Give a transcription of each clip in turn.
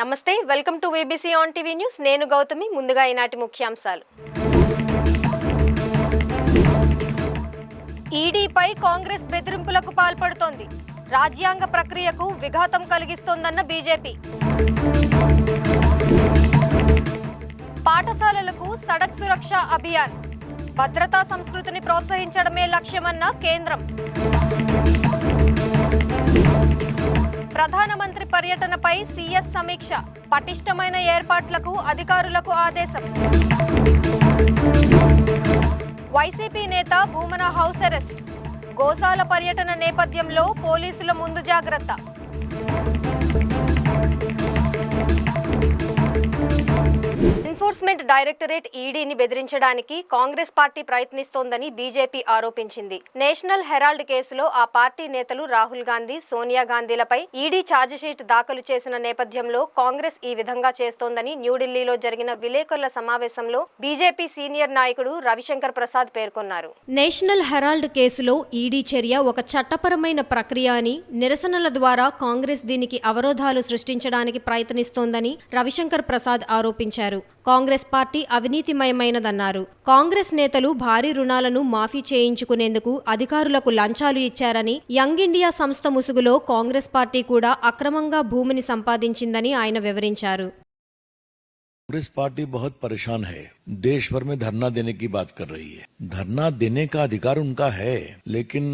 నమస్తే, welcome to VBC on TV news. నేను గౌతమి. ముందుగా ఈనాటి ముఖ్యాంశాలు. ఈడీపై కాంగ్రెస్ బెదిరింపులకు పాల్పడుతోంది. రాజ్యాంగ ప్రక్రియకు విఘాతం కలిగిస్తోందన్న బీజేపీ. పాఠశాలలకు సడక్ సురక్ష అభియాన్, భద్రతా సంస్కృతిని ప్రోత్సహించడమే లక్ష్యమన్న కేంద్రం. ప్రధానమంత్రి పర్యటనపై సీఎస్ సమీక్ష, పటిష్టమైన ఏర్పాట్లకు అధికారులకు ఆదేశం. వైసీపీ నేత భూమన హౌస్ అరెస్ట్, గోశాల పర్యటన నేపథ్యంలో పోలీసుల ముందు జాగ్రత్త. ఎన్ఫోర్స్మెంట్ డైరెక్టరేట్ ఈడీని బెదిరించడానికి కాంగ్రెస్ పార్టీ ప్రయత్నిస్తోందని బీజేపీ ఆరోపించింది. నేషనల్ హెరాల్డ్ కేసులో ఆ పార్టీ నేతలు రాహుల్ గాంధీ, సోనియా గాంధీలపై ఈడీ ఛార్జిషీట్ దాఖలు చేసిన నేపథ్యంలో కాంగ్రెస్ ఈ విధంగా చేస్తోందని న్యూఢిల్లీలో జరిగిన విలేకరుల సమావేశంలో బీజేపీ సీనియర్ నాయకుడు రవిశంకర్ ప్రసాద్ పేర్కొన్నారు. నేషనల్ హెరాల్డ్ కేసులో ఈడీ చర్య ఒక చట్టపరమైన ప్రక్రియ అని, నిరసనల ద్వారా కాంగ్రెస్ దీనికి అవరోధాలు సృష్టించడానికి ప్రయత్నిస్తోందని రవిశంకర్ ప్రసాద్ ఆరోపించారు. కాంగ్రెస్ పార్టీ అవినీతిమయమైనదన్నారు. కాంగ్రెస్ నేతలు భారీ రుణాలను మాఫీ చేయించుకునేందుకు అధికారులకు లంచాలు ఇచ్చారని, యంగ్ ఇండియా సంస్థ ముసుగులో కాంగ్రెస్ పార్టీ కూడా అక్రమంగా భూమిని సంపాదించిందని ఆయన వివరించారు. कांग्रेस पार्टी बहुत परेशान है, देश भर में धरना देने की बात कर रही है। धरना देने का अधिकार उनका है, लेकिन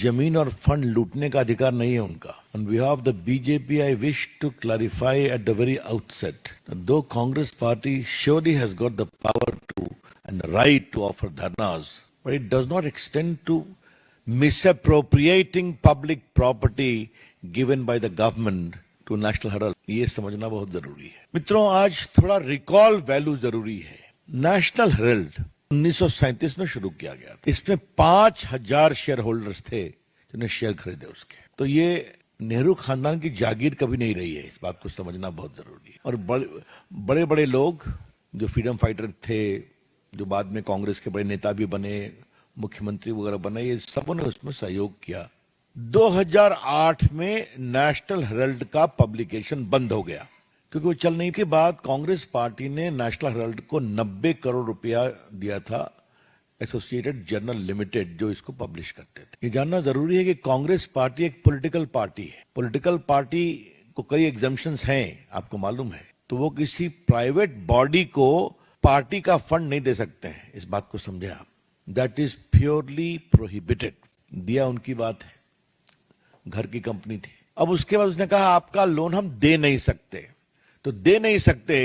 जमीन और फंड लूटने का अधिकार नहीं है उनका। On behalf of the BJP, I wish to clarify at the very outset that though Congress party surely has got the power to and the right to offer dharnas, but it does not extend to misappropriating public property given by the government to National Herald. ये समझना बहुत जरूरी है मित्रों। आज थोड़ा recall value जरूरी है। नेशनल हेराल्ड 1937 में शुरू किया गया था। इसमें 5000 शेयर होल्डर्स थे जिन्हें शेयर खरीदे उसके। तो ये नेहरू खानदान की जागीर कभी नहीं रही है, इस बात को समझना बहुत जरूरी है। और बड़े बड़े लोग जो फ्रीडम फाइटर थे, जो बाद में कांग्रेस के बड़े नेता भी बने, मुख्यमंत्री वगैरह बने, ये सबों ने उसमें सहयोग किया। 2008 में नेशनल हेराल्ड का पब्लिकेशन बंद हो गया क्योंकि वो चलने के बाद कांग्रेस पार्टी ने नेशनल हेराल्ड को 90 करोड़ रुपया दिया था, एसोसिएटेड जर्नल लिमिटेड जो इसको पब्लिश करते थे। ये जानना जरूरी है कि कांग्रेस पार्टी एक पॉलिटिकल पार्टी है। पॉलिटिकल पार्टी को कई एग्जम्पशंस हैं, आपको मालूम है। तो वो किसी प्राइवेट बॉडी को पार्टी का फंड नहीं दे सकते हैं, इस बात को समझे आप। That is purely prohibited. दिया उनकी बात है, घर की कंपनी थी। अब उसके बाद उसने कहा आपका लोन हम दे नहीं सकते। तो दे नहीं सकते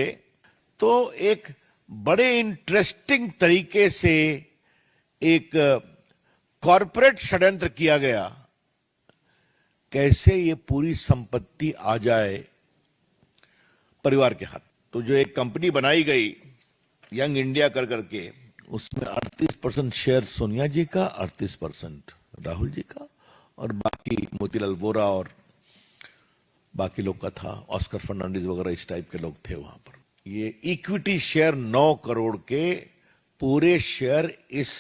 तो एक बड़े इंटरेस्टिंग तरीके से एक कॉरपोरेट षड्यंत्र किया गया, कैसे ये पूरी संपत्ति आ जाए परिवार के हाथ। तो जो एक कंपनी बनाई गई यंग इंडिया कर करके, उसमें 38% शेयर सोनिया जी का, 38% राहुल जी का, और बाकी मोतीलाल वोरा और बाकी लोग का था। ऑस्कर फर्नांडिस वगैरह इस टाइप के लोग थे वहां पर। ये इक्विटी शेयर 9 करोड़ के पूरे शेयर इस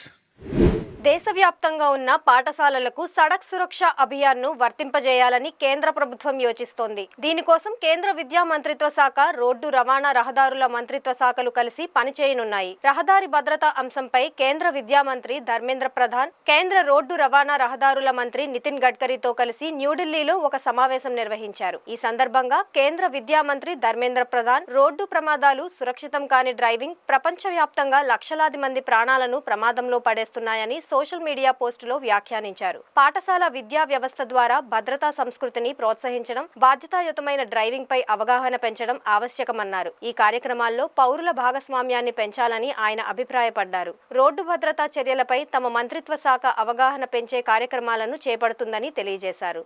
దేశవ్యాప్తంగా ఉన్న పాఠశాలలకు సడక్ సురక్ష అభియాన్ను వర్తింపజేయాలని కేంద్ర ప్రభుత్వం యోచిస్తోంది. దీనికోసం కేంద్ర విద్యా మంత్రిత్వ శాఖ, రోడ్డు రవాణా రహదారుల మంత్రిత్వ శాఖలు కలిసి పనిచేయనున్నాయి. రహదారి భద్రతా అంశంపై కేంద్ర విద్యా మంత్రి ధర్మేంద్ర ప్రధాన్, కేంద్ర రోడ్డు రవాణా రహదారుల మంత్రి నితిన్ గడ్కరీతో కలిసి న్యూఢిల్లీలో ఒక సమావేశం నిర్వహించారు. ఈ సందర్భంగా కేంద్ర విద్యా మంత్రి ధర్మేంద్ర ప్రధాన్ రోడ్డు ప్రమాదాలు, సురక్షితం కాని డ్రైవింగ్ ప్రపంచవ్యాప్తంగా లక్షలాది మంది ప్రాణాలను ప్రమాదంలో పడేస్తున్నాయని సోషల్ మీడియా పోస్టులో వ్యాఖ్యానించారు. పాఠశాల విద్యా వ్యవస్థ ద్వారా భద్రతా సంస్కృతిని ప్రోత్సహించడం, బాధ్యతాయుతమైన డ్రైవింగ్ పై అవగాహన పెంచడం ఆవశ్యకమన్నారు. ఈ కార్యక్రమాల్లో పౌరుల భాగస్వామ్యాన్ని పెంచాలని ఆయన అభిప్రాయపడ్డారు. రోడ్డు భద్రతా చర్యలపై తమ మంత్రిత్వ శాఖ అవగాహన పెంచే కార్యక్రమాలను చేపడుతుందని తెలియజేశారు.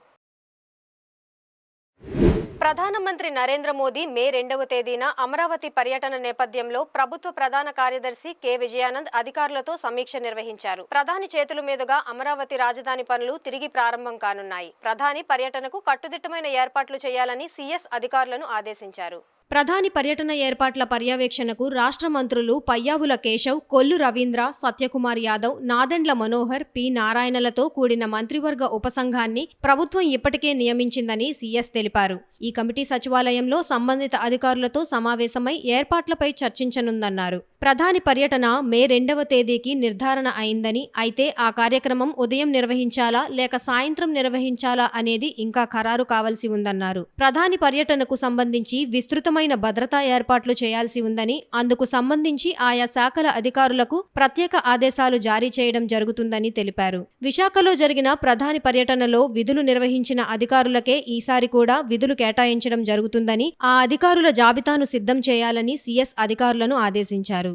ప్రధానమంత్రి నరేంద్ర మోదీ మే 2వ తేదీన అమరావతి పర్యటన నేపథ్యంలో ప్రభుత్వ ప్రధాన కార్యదర్శి కె విజయానంద్ అధికారులతో సమీక్ష నిర్వహించారు. ప్రధాని చేతుల మీదుగా అమరావతి రాజధాని పనులు తిరిగి ప్రారంభం కానున్నాయి. ప్రధాని పర్యటనకు కట్టుదిట్టమైన ఏర్పాట్లు చేయాలని సీఎస్ అధికారులను ఆదేశించారు. ప్రధాని పర్యటన ఏర్పాట్ల పర్యవేక్షణకు రాష్ట్ర మంత్రులు పయ్యావుల కేశవ్, కొల్లు రవీంద్ర, సత్యకుమార్ యాదవ్, నాదెండ్ల మనోహర్, పి నారాయణలతో కూడిన మంత్రివర్గ ఉపసంఘాన్ని ప్రభుత్వం ఇప్పటికే నియమించిందని సీఎస్ తెలిపారు. ఈ కమిటీ సచివాలయంలో సంబంధిత అధికారులతో సమావేశమై ఏర్పాట్లపై చర్చించనుందన్నారు. ప్రధాని పర్యటన మే 2వ తేదీకి నిర్ధారణ అయిందని, అయితే ఆ కార్యక్రమం ఉదయం నిర్వహించాలా లేక సాయంత్రం నిర్వహించాలా అనేది ఇంకా ఖరారు కావాల్సి ఉందన్నారు. ప్రధాని పర్యటనకు సంబంధించి విస్తృతమైన భద్రతా ఏర్పాట్లు చేయాల్సి ఉందని, అందుకు సంబంధించి ఆయా శాఖల అధికారులకు ప్రత్యేక ఆదేశాలు జారీ చేయడం జరుగుతుందని తెలిపారు. విశాఖలో జరిగిన ప్రధాని పర్యటనలో విధులు నిర్వహించిన అధికారులకే ఈసారి కూడా విధులు కేటాయించడం జరుగుతుందని, ఆ అధికారుల జాబితాను సిద్ధం చేయాలని సీఎస్ అధికారులను ఆదేశించారు.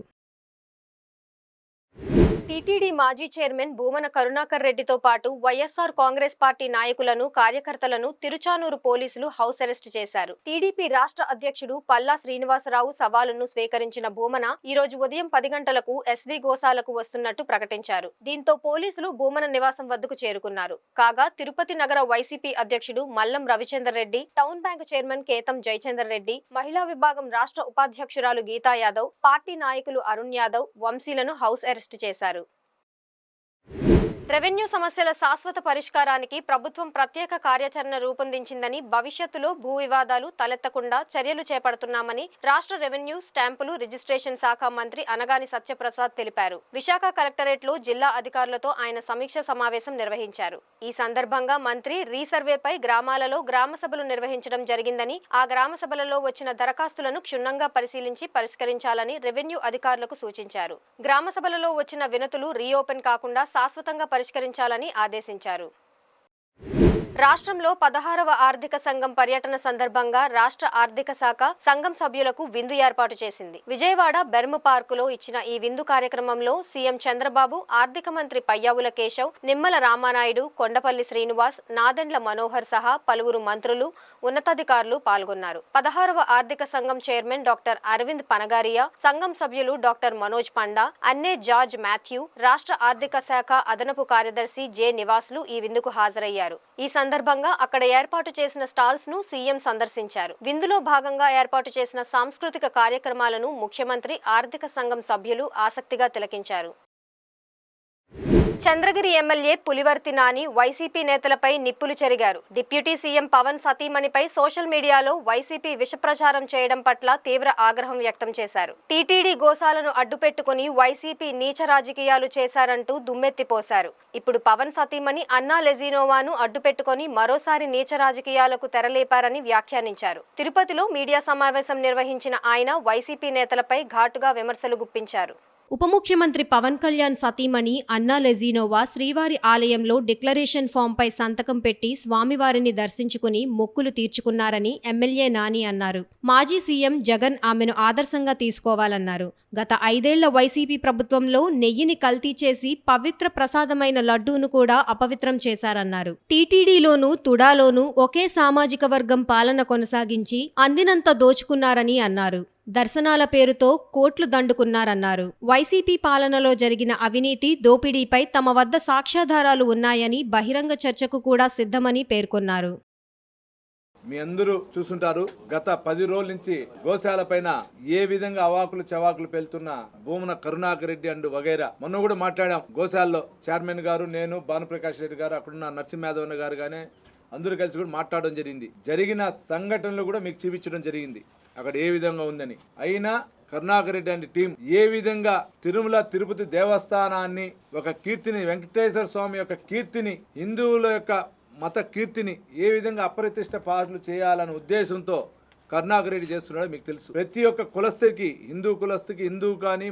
టీటీడీ మాజీ చైర్మన్ భూమన కరుణాకర్ రెడ్డితో పాటు వైఎస్ఆర్ కాంగ్రెస్ పార్టీ నాయకులను, కార్యకర్తలను తిరుచానూరు పోలీసులు హౌస్ అరెస్ట్ చేశారు. టీడీపీ రాష్ట్ర అధ్యక్షుడు పల్లా శ్రీనివాసరావు సవాలును స్వీకరించిన భూమన ఈ రోజు ఉదయం 10 గంటలకు ఎస్వీ గోశాలకు వస్తున్నట్టు ప్రకటించారు. దీంతో పోలీసులు భూమన నివాసం వద్దకు చేరుకున్నారు. కాగా తిరుపతి నగర వైసీపీ అధ్యక్షుడు Mallam Ravichander Reddy, town bank chairman Ketham Jayachander Reddy, మహిళా విభాగం రాష్ట్ర ఉపాధ్యక్షురాలు గీతా యాదవ్, పార్టీ నాయకులు అరుణ్ యాదవ్, వంశీలను హౌస్ అరెస్ట్ చేశారు. రెవెన్యూ సమస్యల శాశ్వత పరిష్కారానికి ప్రభుత్వం ప్రత్యేక కార్యాచరణ రూపొందించిందని, భవిష్యత్తులో భూ వివాదాలు తలెత్తకుండా చర్యలు చేపడుతున్నామని రాష్ట్ర రెవెన్యూ, స్టాంపులు, రిజిస్ట్రేషన్ శాఖ మంత్రి అనగాని సత్యప్రసాద్ తెలిపారు. విశాఖ కలెక్టరేట్లో జిల్లా అధికారులతో ఆయన సమీక్ష సమావేశం నిర్వహించారు. ఈ సందర్భంగా మంత్రి రీసర్వేపై గ్రామాలలో గ్రామ సభలు నిర్వహించడం జరిగిందని, ఆ గ్రామ సభలలో వచ్చిన దరఖాస్తులను క్షుణ్ణంగా పరిశీలించి పరిష్కరించాలని రెవెన్యూ అధికారులకు సూచించారు. గ్రామ సభలలో వచ్చిన వినతులు రీఓపెన్ కాకుండా శాశ్వతంగా పరిష్కరించాలని ఆదేశించారు. రాష్ట్రంలో 16వ ఆర్థిక సంఘం పర్యటన సందర్భంగా రాష్ట్ర ఆర్థిక శాఖ సంఘం సభ్యులకు విందు ఏర్పాటు చేసింది. విజయవాడ బెర్మ్ పార్కులో ఇచ్చిన ఈ విందు కార్యక్రమంలో సీఎం చంద్రబాబు, ఆర్థిక మంత్రి పయ్యావుల కేశవ్, నిమ్మల రామానాయుడు, కొండపల్లి శ్రీనివాస్, నాదెండ్ల మనోహర్ సహా పలువురు మంత్రులు, ఉన్నతాధికారులు పాల్గొన్నారు. 16వ ఆర్థిక సంఘం చైర్మన్ డాక్టర్ అరవింద్ పనగారియా, సంఘం సభ్యులు డాక్టర్ మనోజ్ పండా, అన్నే జార్జ్ మాథ్యూ, రాష్ట్ర ఆర్థిక శాఖ అదనపు కార్యదర్శి జె నివాస్లు ఈ విందుకు హాజరయ్యారు. ఈ సందర్భంగా అక్కడ ఏర్పాటు చేసిన స్టాల్స్ ను సీఎం సందర్శించారు. విందులో భాగంగా ఏర్పాటు చేసిన సాంస్కృతిక కార్యక్రమాలను ముఖ్యమంత్రి, ఆర్థిక సంఘం సభ్యులు ఆసక్తిగా తిలకించారు. చంద్రగిరి ఎమ్మెల్యే పులివర్తి నాని వైసీపీ నేతలపై నిప్పులు చెరిగారు. డిప్యూటీ సీఎం పవన్ సతీమణిపై సోషల్ మీడియాలో వైసీపీ విషప్రచారం చేయడం పట్ల తీవ్ర ఆగ్రహం వ్యక్తం చేశారు. టీటీడీ గోశాలను అడ్డుపెట్టుకుని వైసీపీ నీచ రాజకీయాలు చేశారంటూ దుమ్మెత్తిపోశారు. ఇప్పుడు పవన్ సతీమణి అన్నా లెజినోవాను అడ్డుపెట్టుకుని మరోసారి నీచ రాజకీయాలకు తెరలేపారని వ్యాఖ్యానించారు. తిరుపతిలో మీడియా సమావేశం నిర్వహించిన ఆయన వైసీపీ నేతలపై ఘాటుగా విమర్శలు గుప్పించారు. ఉప ముఖ్యమంత్రి పవన్ కళ్యాణ్ సతీమణి అన్నా లెజినోవా శ్రీవారి ఆలయంలో డిక్లరేషన్ ఫామ్పై సంతకం పెట్టి స్వామివారిని దర్శించుకుని మొక్కులు తీర్చుకున్నారని ఎమ్మెల్యే నాని అన్నారు. మాజీ సీఎం జగన్ ఆమెను ఆదర్శంగా తీసుకోవాలన్నారు. గత 5 ఏళ్ల వైసీపీ ప్రభుత్వంలో నెయ్యిని కల్తీ చేసి పవిత్ర ప్రసాదమైన లడ్డూను కూడా అపవిత్రం చేశారన్నారు. టీటీడీలోనూ తుడాలోనూ ఒకే సామాజిక వర్గం పాలన కొనసాగించి అందినంత దోచుకున్నారని అన్నారు. దర్శనాల పేరుతో కోట్లు దండుకున్నారన్నారు. వైసీపీ పాలనలో జరిగిన అవినీతి, దోపిడీపై తమ వద్ద సాక్ష్యాధారాలు ఉన్నాయని, బహిరంగ చర్చకు కూడా సిద్ధమని పేర్కొన్నారు. మీ అందరూ చూస్తుంటారు, గత 10 రోజుల నుంచి గోశాల పైన ఏ విధంగా అవాకులు చవాకులు పెళ్తున్న భూమన కరుణాకర్ రెడ్డి అండ్ వగైరా. మొన్న కూడా మాట్లాడాం. గోశాలలో చైర్మన్ గారు, నేను, భానుప్రకాష్ రెడ్డి గారు, అక్కడున్న నరసింహయాదవ్ గారు గానే అందరూ కలిసి కూడా మాట్లాడడం జరిగింది. జరిగిన సంఘటనలు కూడా మీకు చూపించడం జరిగింది అక్కడ ఏ విధంగా ఉందని. అయినా కరుణాకర్ రెడ్డి అండ్ టీం ఏ విధంగా తిరుమల తిరుపతి దేవస్థానాన్ని, ఒక కీర్తిని, వెంకటేశ్వర స్వామి యొక్క కీర్తిని, హిందువుల యొక్క మత కీర్తిని ఏ విధంగా అప్రతిష్ట పాటలు చేయాలనే ఉద్దేశంతో కరుణాకర్ రెడ్డి చేస్తున్నాడో మీకు తెలుసు. ప్రతి ఒక్క కులస్తుకి, హిందూ కులస్తుకి, హిందూ కానీ,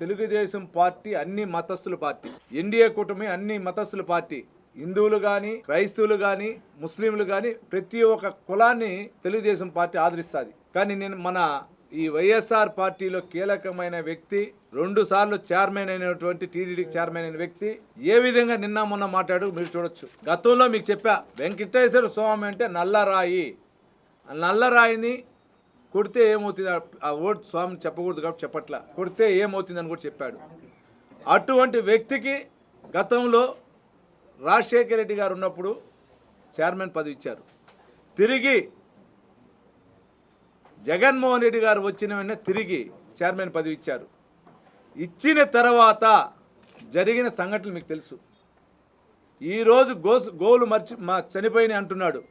తెలుగుదేశం పార్టీ అన్ని మతస్థుల పార్టీ, ఎన్డీఏ కూటమి అన్ని మతస్థుల పార్టీ, హిందువులు కానీ, క్రైస్తవులు కానీ, ముస్లింలు కానీ ప్రతి ఒక్క కులాన్ని తెలుగుదేశం పార్టీ ఆదరిస్తుంది. కానీ నేను మన ఈ వైఎస్ఆర్ పార్టీలో కీలకమైన వ్యక్తి, 2 సార్లు చైర్మన్ అయినటువంటి టీటీడీకి చైర్మన్ అయిన వ్యక్తి ఏ విధంగా నిన్న మొన్న మాట్లాడు మీరు చూడొచ్చు. గతంలో మీకు చెప్పా, వెంకటేశ్వర స్వామి అంటే నల్లరాయి, నల్లరాయిని కొడితే ఏమవుతుంది, ఆ ఓటు స్వామిని చెప్పకూడదు కాబట్టి చెప్పట్లా, కొడితే ఏమవుతుందని కూడా చెప్పాడు. అటువంటి వ్యక్తికి గతంలో రాజశేఖర రెడ్డి గారు ఉన్నప్పుడు చైర్మన్ పదవి ఇచ్చారు. తిరిగి జగన్మోహన్ రెడ్డి గారు వచ్చిన వెంటనే తిరిగి చైర్మన్ పదవి ఇచ్చారు. ఇచ్చిన తర్వాత జరిగిన సంఘటనలు మీకు తెలుసు. ఈరోజు గోవులు చనిపోయినాయి అంటున్నాడు.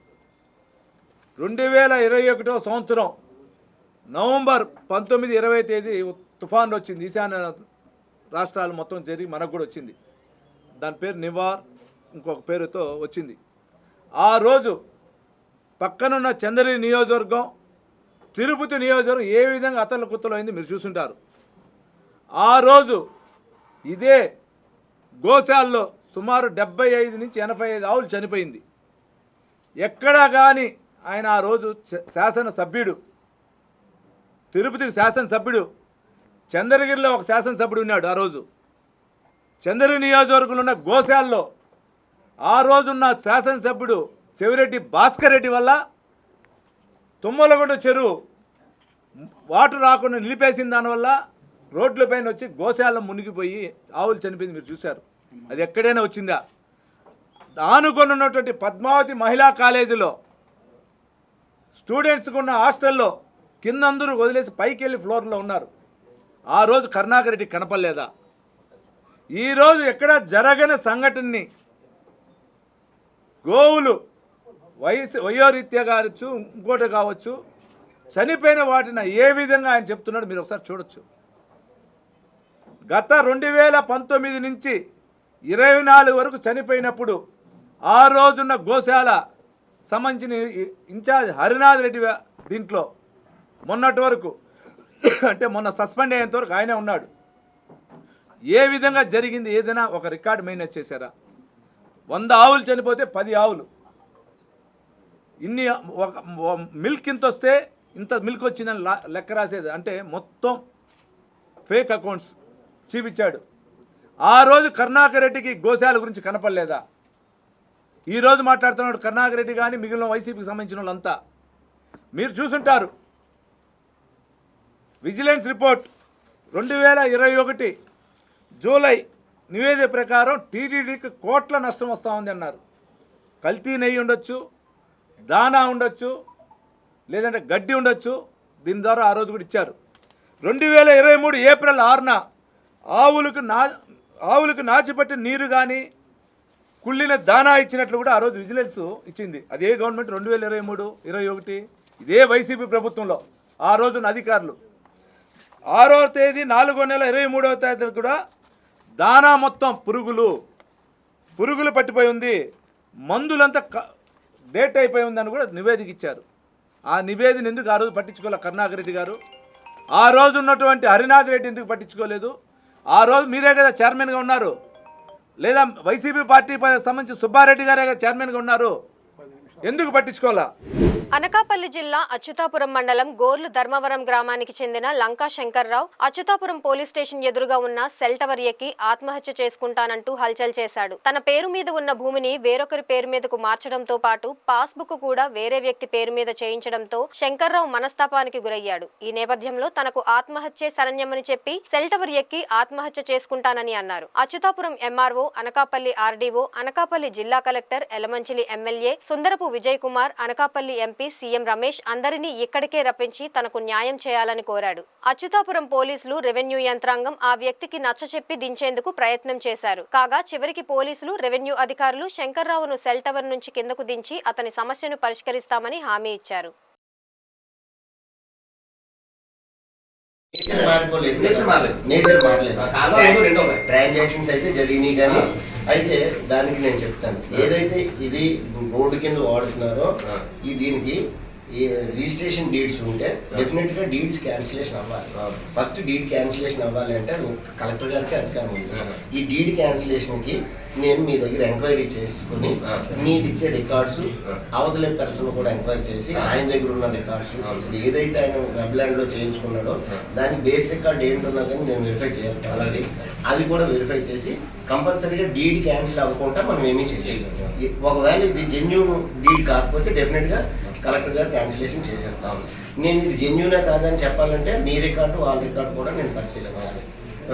2021 సంవత్సరం నవంబర్ 19, 20 తేదీ తుఫాన్ వచ్చింది. ఈశాన్య రాష్ట్రాలు మొత్తం జరిగి మనకు కూడా వచ్చింది. దాని పేరు నివార్, ఇంకొక పేరుతో వచ్చింది. ఆ రోజు పక్కనున్న చంద్రగిరి నియోజకవర్గం, తిరుపతి నియోజకవర్గం ఏ విధంగా అతల కుత్తలో అయింది మీరు చూసుంటారు. ఆ రోజు ఇదే గోశాలలో సుమారు 75 నుంచి 85 ఆవులు చనిపోయింది. ఎక్కడా కానీ ఆయన ఆ రోజు శాసనసభ్యుడు, తిరుపతికి శాసనసభ్యుడు, చంద్రగిరిలో ఒక శాసనసభ్యుడు ఉన్నాడు. ఆ రోజు చంద్రగిరి నియోజకవర్గంలో ఉన్న గోశాలలో ఆ రోజున్న శాసనసభ్యుడు చెవిరెడ్డి భాస్కర్ రెడ్డి వల్ల తుమ్మలగొండ చెరువు వాటర్ రాకుండా నిలిపేసిన దానివల్ల రోడ్లపైన వచ్చి గోశాలలో మునిగిపోయి ఆవులు చనిపోయింది మీరు చూశారు. అది ఎక్కడైనా వచ్చిందా? ఆనుకొని ఉన్నటువంటి పద్మావతి మహిళా కాలేజీలో స్టూడెంట్స్కి ఉన్న హాస్టల్లో కింద అందరూ వదిలేసి పైకి వెళ్ళి ఫ్లోర్లో ఉన్నారు. ఆ రోజు కరుణాకర్ రెడ్డి కనపడలేదా? ఈరోజు ఎక్కడ జరగని సంఘటనని గోవులు వయోరీత్యా కావచ్చు, ఇంకోటి కావచ్చు, చనిపోయిన వాటిని ఏ విధంగా ఆయన చెప్తున్నాడు మీరు ఒకసారి చూడొచ్చు. గత 2019 నుంచి 24 వరకు చనిపోయినప్పుడు ఆ రోజున్న గోశాల సంబంధించిన ఇన్ఛార్జ్ హరినాథ్ రెడ్డి దీంట్లో మొన్నటి వరకు అంటే మొన్న సస్పెండ్ అయ్యేంత వరకు ఆయనే ఉన్నాడు. ఏ విధంగా జరిగింది? ఏదైనా ఒక రికార్డు మెయింటైన్ చేశారా? 100 ఆవులు చనిపోతే 10 ఆవులు, ఇన్ని ఒక మిల్క్ ఇంత వస్తే ఇంత మిల్క్ వచ్చిందని లెక్క రాసేది. అంటే మొత్తం ఫేక్ అకౌంట్స్ చూపించాడు. ఆ రోజు కరుణాకర్ రెడ్డికి గోశాల గురించి కనపడలేదా? ఈరోజు మాట్లాడుతున్నాడు కరుణాకర్ రెడ్డి కానీ మిగిలిన వైసీపీకి సంబంధించిన వాళ్ళంతా. మీరు చూసుంటారు విజిలెన్స్ రిపోర్ట్ 2021 జూలై నివేదిక ప్రకారం టీటీడీకి కోట్ల నష్టం వస్తూ ఉంది అన్నారు. కల్తీ నెయ్యి ఉండొచ్చు, దానా ఉండొచ్చు, లేదంటే గడ్డి ఉండొచ్చు. దీని ద్వారా ఆ రోజు కూడా ఇచ్చారు. 2023 ఏప్రిల్ 6న ఆవులకు నాచిపట్టిన నీరు కానీ కుళ్ళిన దానా ఇచ్చినట్లు కూడా ఆ రోజు విజిలెన్స్ ఇచ్చింది. అదే గవర్నమెంట్ 2023, 21 ఇదే వైసీపీ ప్రభుత్వంలో ఆ రోజున అధికారులు 6వ తేదీ 4వ నెల 23వ తేదీ కూడా దానా మొత్తం పురుగులు పట్టిపోయి ఉంది, మందులంతా డేట్ అయిపోయి ఉందని కూడా నివేదిక ఇచ్చారు. ఆ నివేదిక ఎందుకు ఆ రోజు పట్టించుకోలే కరుణాకర్ రెడ్డి గారు? ఆ రోజు ఉన్నటువంటి హరినాథ్ రెడ్డి ఎందుకు పట్టించుకోలేదు? ఆ రోజు మీరే కదా చైర్మన్గా ఉన్నారు, లేదా వైసీపీ పార్టీ సంబంధించి సుబ్బారెడ్డి గారే కదా చైర్మన్గా ఉన్నారు, ఎందుకు పట్టించుకోవాలా? అనకాపల్లి జిల్లా అచ్యుతాపురం మండలం గోర్లు ధర్మవరం గ్రామానికి చెందిన లంకా శంకర్రావు అచ్యుతాపురం పోలీస్ స్టేషన్ ఎదురుగా ఉన్న సెల్ టవర్ ఎక్కి ఆత్మహత్య చేసుకుంటానంటూ హల్చల్ చేశాడు. తన పేరు మీద ఉన్న భూమిని వేరొకరి పేరు మీదకు మార్చడంతో పాటు పాస్బుక్ కూడా వేరే వ్యక్తి పేరు మీద చేయించడంతో శంకర్రావు మనస్తాపానికి గురయ్యాడు. ఈ నేపథ్యంలో తనకు ఆత్మహత్యే శరణ్యమని చెప్పి సెల్ టవర్ ఎక్కి ఆత్మహత్య చేసుకుంటానని అన్నారు. అచ్యుతాపురం ఎంఆర్ఓ, అనకాపల్లి ఆర్డీఓ, అనకాపల్లి జిల్లా collector, Elamanchili MLA Sundarapu Vijay Kumar, Anakapalli MP CM Ramesh అందరినీ ఇక్కడికే రప్పించి తనకు న్యాయం చేయాలని కోరాడు. అచ్యుతాపురం పోలీసులు, రెవెన్యూ యంత్రాంగం ఆ వ్యక్తికి నచ్చచెప్పి దించేందుకు ప్రయత్నం చేశారు. కాగా చివరికి పోలీసులు, రెవెన్యూ అధికారులు శంకర్రావును సెల్ టవర్ నుంచి కిందకు దించి అతని సమస్యను పరిష్కరిస్తామని హామీ ఇచ్చారు. నేచర్ మారలేదు, ట్రాన్సాక్షన్స్ అయితే జరిగినాయి. కానీ అయితే దానికి నేను చెప్తాను, ఏదైతే ఇది రోడ్డు కింద వాడుతున్నారో దీనికి రిజిస్ట్రేషన్ డీడ్స్ ఉంటే డెఫినెట్ గా డీడ్స్ క్యాన్సిలేషన్ అవ్వాలి. ఫస్ట్ డీడ్ క్యాన్సిలేషన్ అవ్వాలి అంటే కలెక్టర్ గారికి అధికారం ఉంది. ఈ డీడ్ క్యాన్సిలేషన్ కి నేను మీ దగ్గర ఎంక్వైరీ చేసుకుని మీకు ఇచ్చే రికార్డ్స్, అవతల పర్సన్ కూడా ఎంక్వైరీ చేసి ఆయన దగ్గర ఉన్న రికార్డ్స్, ఏదైతే ఆయన వెబ్లాండ్ లో చేయించుకున్నాడో దానికి బేస్ రికార్డ్ ఏంటున్నదని నేను వెరిఫై చేయాలి. అది కూడా వెరిఫై చేసి కంపల్సరీగా డీడ్ క్యాన్సిల్ అవ్వకుండా మనం ఏమీ చేయలేము. ఒకవేళ ఇది జెన్యూన్ డీడ్ కాకపోతే డెఫినెట్ గా కలెక్టర్ గారు క్యాన్సిలేషన్ చేసేస్తాం. నేను ఇది జెన్యూనా కాదని చెప్పాలంటే మీ రికార్డు, వాళ్ళ రికార్డు కూడా నేను పరిశీలించాలి.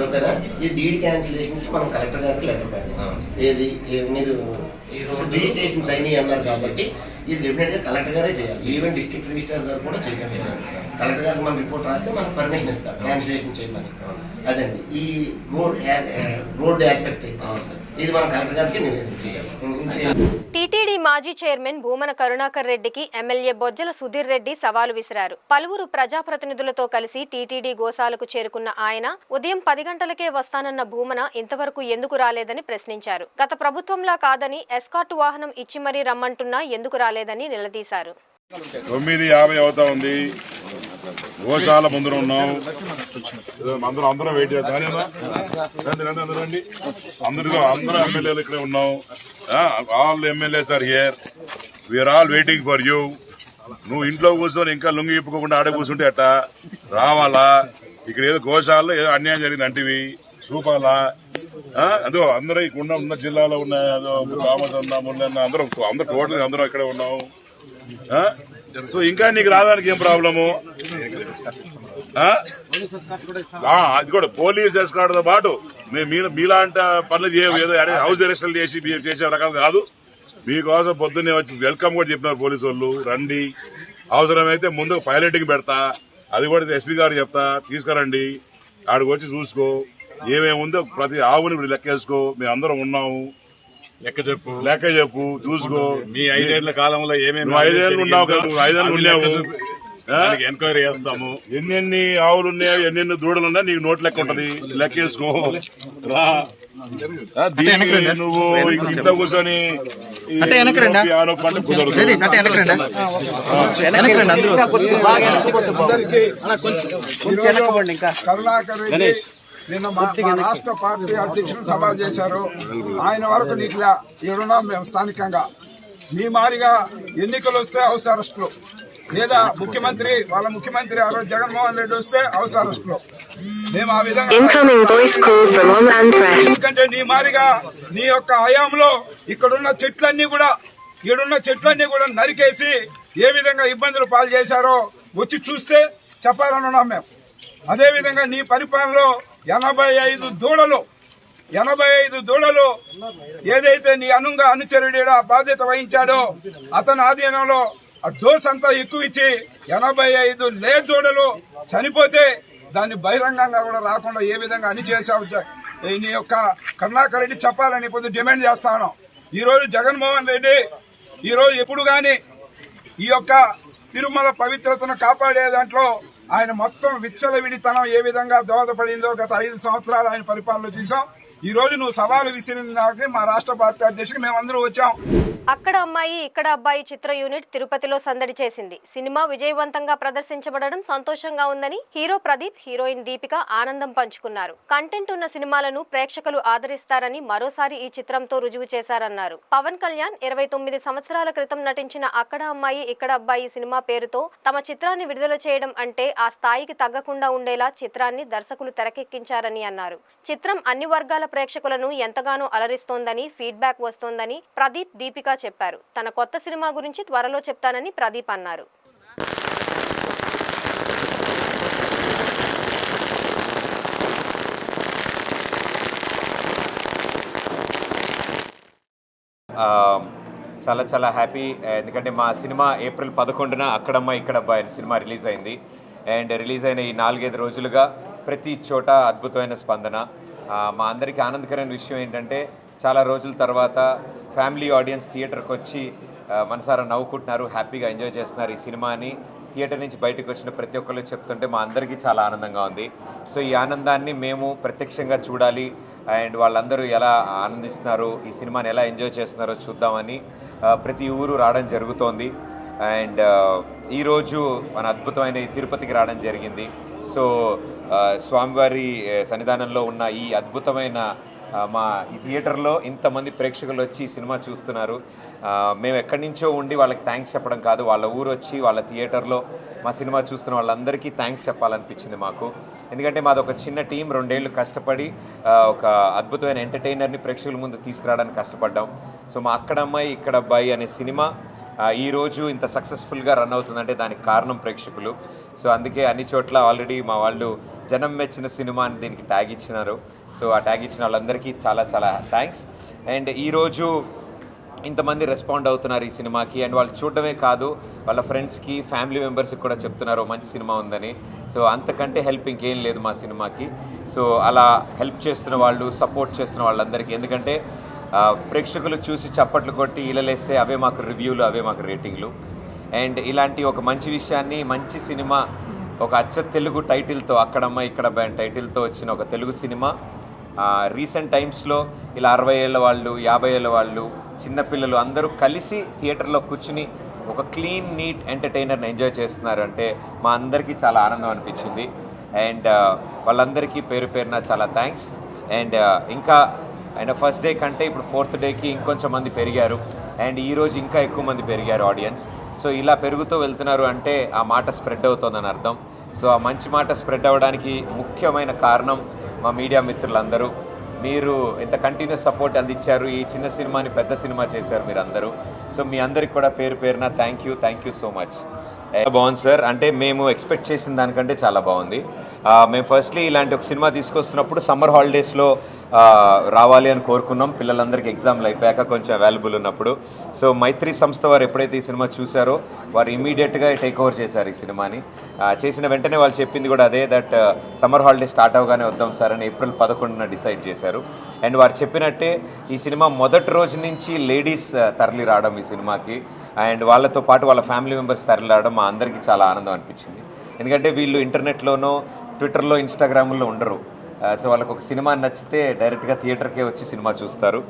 ఓకేనా? ఈ డీడ్ క్యాన్సిలేషన్కి మనం కలెక్టర్ గారికి లెటర్ పెట్టాం. ఏది మీరు రిజిస్ట్రేషన్స్ అయినాయి అన్నారు కాబట్టి ఇది డెఫినెట్గా కలెక్టర్ గారే చేయాలి. ఈవెన్ డిస్ట్రిక్ట్ రిజిస్ట్రార్ గారు కూడా చేయగలిగారు. కలెక్టర్ గారికి మనం రిపోర్ట్ రాస్తే మనకు పర్మిషన్ ఇస్తారు క్యాన్సిలేషన్ చేయమని. అదండి ఈ రోడ్ ఆస్పెక్ట్ అయితే ఇది మనం కలెక్టర్ గారికి నివేదిక చేయాలి. టీటీడీ మాజీ చైర్మన్ భూమన కరుణాకర్ రెడ్డికి ఎమ్మెల్యే బొజ్జల సుధీర్ రెడ్డి సవాలు విసిరారు. పలువురు ప్రజాప్రతినిధులతో కలిసి టీటీడీ గోశాలకు చేరుకున్న ఆయన ఉదయం 10 గంటలకే వస్తానన్న భూమన ఇంతవరకు ఎందుకు రాలేదని ప్రశ్నించారు. గత ప్రభుత్వంలా కాదని ఎస్కార్ట్ వాహనం ఇచ్చి మరీ రమ్మంటున్నా ఎందుకు రాలేదని నిలదీశారు. 9:50 అవుతా ఉంది. గోశాల ముందర ఉన్నాం. అందరం వెయిట్ చేద్దాం. రండి అందరూ ఎమ్మెల్యేలు ఇక్కడే ఉన్నాం. All MLAs are here. We're all waiting for you. నువ్వు ఇంట్లో కూర్చొని ఇంకా లుంగి ఇప్పుకోకుండా ఆడే కూర్చుంటే అట్టా రావాలా? ఇక్కడ ఏదో గోశాలలో ఏదో అన్యాయం జరిగింది అంటివి చూపాలా? అదో అందరూ ఇక్కడ ఉన్న జిల్లాలో ఉన్న రామచంద్ర మురళన్న అందరూ టోటల్ అందరూ ఇక్కడే ఉన్నాం. సో ఇంకా నీకు రావడానికి ఏం ప్రాబ్లము? అది కూడా పోలీస్ ఎస్కార్ట్తో పాటు మీలాంటి పనులు ఏదో హౌస్ అరెస్టులు చేసే రకం కాదు. మీకోసం పొద్దున్నే వచ్చి వెల్కమ్ కూడా చెప్పినారు పోలీసు వాళ్ళు. రండి, అవసరమైతే ముందు పైలటింగ్ పెడతా, అది కూడా ఎస్పీ గారు చెప్తా, తీసుకురండి. ఆడికి వచ్చి చూసుకో, ఏమేమి ఉందో ప్రతి ఆవుని లెక్కేసుకో. మేము అందరం ఉన్నాము. లెక్క చెప్పు, చూసుకో. మీ 5 ఏళ్ల కాలంలో ఏమేమి 5 ఏళ్ళు ఉన్నావు కదా, 5 ఏళ్ళు ఉన్నావు. ఎంక్వైరీ చేస్తాము. ఎన్నెన్ని ఆవులు ఉన్నాయో, ఎన్నెన్ని దూడలు ఉన్నాయో నీకు నోట్ లెక్క ఉంటది. లెక్కేసుకో రా. నువ్వు ఇంట్లో కూర్చొని నిన్న మా రాష్ట్ర పార్టీ అధ్యక్షులు సవాల్ చేశారు. ఆయన వరకు నీకు ఏడున్నాం మేము స్థానికంగా. మీ మారిగా ఎన్నికలు వస్తే హౌస్ అరెస్టులు, లేదా వాళ్ళ ముఖ్యమంత్రి ఆ రోజు జగన్మోహన్ రెడ్డి వస్తే హౌస్ అరెస్టులు. మేము ఆ విధంగా ఎందుకంటే నీ మారిగా నీ యొక్క హయాంలో ఇక్కడున్న చెట్లన్నీ కూడా నరికేసి ఏ విధంగా ఇబ్బందులు పాలు చేశారో వచ్చి చూస్తే చెప్పాలని ఉన్నాం మేము. అదేవిధంగా నీ పరిపాలనలో 85 దూడలు ఏదైతే నీ అనుచరుడు బాధ్యత వహించాడో అతని ఆధీనంలో ఆ డోస్ అంతా ఎక్కువ ఇచ్చి 85 దూడలు చనిపోతే దాన్ని బహిరంగంగా కూడా రాకుండా ఏ విధంగా చేశావు నీ యొక్క కరుణాకర్ రెడ్డి చెప్పాలని ఇప్పుడు డిమాండ్ చేస్తాను. ఈరోజు జగన్మోహన్ రెడ్డి ఈరోజు ఎప్పుడు గాని ఈ యొక్క తిరుమల పవిత్రతను కాపాడే దాంట్లో ఆయన మొత్తం విచ్చలవిడితనం ఏ విధంగా దోహదపడిందో గత 5 సంవత్సరాలు ఆయన పరిపాలన చూసాం. ఈ రోజు నువ్వు సవాలు విసిరిన మా రాష్ట్ర పార్టీ అధ్యక్షుడు మేమందరూ వచ్చాం. అక్కడ అమ్మాయి ఇక్కడ అబ్బాయి చిత్ర యూనిట్ తిరుపతిలో సందడి చేసింది. సినిమా విజయవంతంగా ప్రదర్శించబడడం సంతోషంగా ఉందని హీరో ప్రదీప్, హీరోయిన్ దీపిక ఆనందం పంచుకున్నారు. కంటెంట్ ఉన్న సినిమాలను ప్రేక్షకులు ఆదరిస్తారని మరోసారి ఈ చిత్రంతో రుజువు చేశారన్నారు. పవన్ కళ్యాణ్ 29 సంవత్సరాల క్రితం నటించిన అక్కడ అమ్మాయి ఇక్కడ అబ్బాయి సినిమా పేరుతో తమ చిత్రాన్ని విడుదల చేయడం అంటే ఆ స్థాయికి తగ్గకుండా ఉండేలా చిత్రాన్ని దర్శకులు తెరకెక్కించారని అన్నారు. చిత్రం అన్ని వర్గాల ప్రేక్షకులను ఎంతగానో అలరిస్తోందని ఫీడ్బ్యాక్ వస్తోందని ప్రదీప్, దీపిక చెప్పారు. తన కొత్త సినిమా గురించి త్వరలో చెప్తానని ప్రదీప్ అన్నారు. చాలా హ్యాపీ. ఎందుకంటే మా సినిమా ఏప్రిల్ 11న అక్కడమ్మ ఇక్కడ అబ్బాయి అనే సినిమా రిలీజ్ అయింది. అండ్ రిలీజ్ అయిన ఈ 4-5 రోజులుగా ప్రతి చోట అద్భుతమైన స్పందన. మా అందరికీ ఆనందకరమైన విషయం ఏంటంటే చాలా రోజుల తర్వాత ఫ్యామిలీ ఆడియన్స్ థియేటర్కి వచ్చి మనసారా నవ్వుకుంటున్నారు, హ్యాపీగా ఎంజాయ్ చేస్తున్నారు ఈ సినిమాని. థియేటర్ నుంచి బయటకు వచ్చిన ప్రతి ఒక్కరు చెప్తుంటే మా అందరికీ చాలా ఆనందంగా ఉంది. సో ఈ ఆనందాన్ని మేము ప్రత్యక్షంగా చూడాలి అండ్ వాళ్ళందరూ ఎలా ఆనందిస్తున్నారు, ఈ సినిమాని ఎలా ఎంజాయ్ చేస్తున్నారో చూద్దామని ప్రతి ఊరు రావడం జరుగుతోంది. అండ్ ఈరోజు మన అద్భుతమైన తిరుపతికి రావడం జరిగింది. సో స్వామివారి సన్నిధానంలో ఉన్న ఈ అద్భుతమైన మా ఈ థియేటర్లో ఇంతమంది ప్రేక్షకులు వచ్చి ఈ సినిమా చూస్తున్నారు. మేము ఎక్కడి నుంచో ఉండి వాళ్ళకి థ్యాంక్స్ చెప్పడం కాదు, వాళ్ళ ఊరు వచ్చి వాళ్ళ థియేటర్లో మా సినిమా చూస్తున్న వాళ్ళందరికీ థ్యాంక్స్ చెప్పాలనిపించింది మాకు. ఎందుకంటే మాది ఒక చిన్న టీం, 2 ఏళ్ళు కష్టపడి ఒక అద్భుతమైన ఎంటర్టైనర్ని ప్రేక్షకుల ముందు తీసుకురావడానికి కష్టపడ్డాం. సో మా అక్కడమ్మాయి ఇక్కడ అబ్బాయి అనే సినిమా ఈరోజు ఇంత సక్సెస్ఫుల్గా రన్ అవుతుందంటే దానికి కారణం ప్రేక్షకులు. సో అందుకే అన్ని చోట్ల ఆల్రెడీ మా వాళ్ళు జనం మెచ్చిన సినిమా అని దీనికి ట్యాగ్ ఇచ్చినారు. సో ఆ ట్యాగ్ ఇచ్చిన వాళ్ళందరికీ చాలా థ్యాంక్స్. అండ్ ఈరోజు ఇంతమంది రెస్పాండ్ అవుతున్నారు ఈ సినిమాకి. అండ్ వాళ్ళు చూడడమే కాదు, వాళ్ళ ఫ్రెండ్స్కి, ఫ్యామిలీ మెంబర్స్కి కూడా చెప్తున్నారు మంచి సినిమా ఉందని. సో అంతకంటే హెల్ప్ ఇంకేం లేదు మా సినిమాకి. సో అలా హెల్ప్ చేస్తున్న వాళ్ళు, సపోర్ట్ చేస్తున్న వాళ్ళందరికీ, ఎందుకంటే ప్రేక్షకులు చూసి చప్పట్లు కొట్టి ఇలలేస్తే అవే మాకు రివ్యూలు, అవే మాకు రేటింగ్లు. అండ్ ఇలాంటి ఒక మంచి విషయాన్ని, మంచి సినిమా, ఒక అచ్చ తెలుగు టైటిల్తో, అక్కడమ్మ ఇక్కడ బ్యాండ్ టైటిల్తో వచ్చిన ఒక తెలుగు సినిమా రీసెంట్ టైమ్స్లో ఇలా 60 ఏళ్ళ వాళ్ళు, 50 ఏళ్ళ వాళ్ళు, చిన్నపిల్లలు అందరూ కలిసి థియేటర్లో కూర్చుని ఒక క్లీన్, నీట్ ఎంటర్టైనర్ని ఎంజాయ్ చేస్తున్నారు అంటే మా అందరికీ చాలా ఆనందం అనిపించింది. అండ్ వాళ్ళందరికీ పేరు పేరున చాలా థ్యాంక్స్. అండ్ ఇంకా ఆయన ఫస్ట్ డే కంటే ఇప్పుడు 4th డేకి ఇంకొంచెం మంది పెరిగారు. అండ్ ఈరోజు ఇంకా ఎక్కువ మంది పెరిగారు ఆడియన్స్. సో ఇలా పెరుగుతూ వెళ్తున్నారు అంటే ఆ మాట స్ప్రెడ్ అవుతుందని అర్థం. సో ఆ మంచి మాట స్ప్రెడ్ అవ్వడానికి ముఖ్యమైన కారణం మా మీడియా మిత్రులందరూ. మీరు ఇంత కంటిన్యూస్ సపోర్ట్ అందించారు, ఈ చిన్న సినిమాని పెద్ద సినిమా చేశారు మీరందరూ. సో మీ అందరికి కూడా పేరు పేరున థ్యాంక్ యూ సో మచ్. బాగుంది సార్, అంటే మేము ఎక్స్పెక్ట్ చేసిన దానికంటే చాలా బాగుంది. మేము ఫస్ట్లీ ఇలాంటి ఒక సినిమా తీసుకొస్తున్నప్పుడు సమ్మర్ హాలిడేస్లో రావాలి అని కోరుకున్నాం, పిల్లలందరికీ ఎగ్జామ్లు అయిపోయాక కొంచెం అవైలబుల్ ఉన్నప్పుడు. సో మైత్రి సంస్థ వారు ఎప్పుడైతే ఈ సినిమా చూసారో వారు ఇమీడియట్గా టేక్ ఓవర్ చేశారు ఈ సినిమాని. చేసిన వెంటనే వాళ్ళు చెప్పింది కూడా అదే, దట్ సమ్మర్ హాలిడే స్టార్ట్ అవగానే వద్దాం సార్ అని April 11న డిసైడ్ చేశారు. అండ్ వారు చెప్పినట్టే ఈ సినిమా మొదటి రోజు నుంచి లేడీస్ తరలి రావడం ఈ సినిమాకి, అండ్ వాళ్ళతో పాటు వాళ్ళ ఫ్యామిలీ మెంబర్స్ తరలి రావడం మా అందరికీ చాలా ఆనందం అనిపించింది. ఎందుకంటే వీళ్ళు ఇంటర్నెట్లోనో, ట్విట్టర్లో, ఇన్స్టాగ్రామ్లో ఉండరు. సో వాళ్ళకు ఒక సినిమా నచ్చితే డైరెక్ట్గా థియేటర్కే వచ్చి సినిమా చూస్తారు.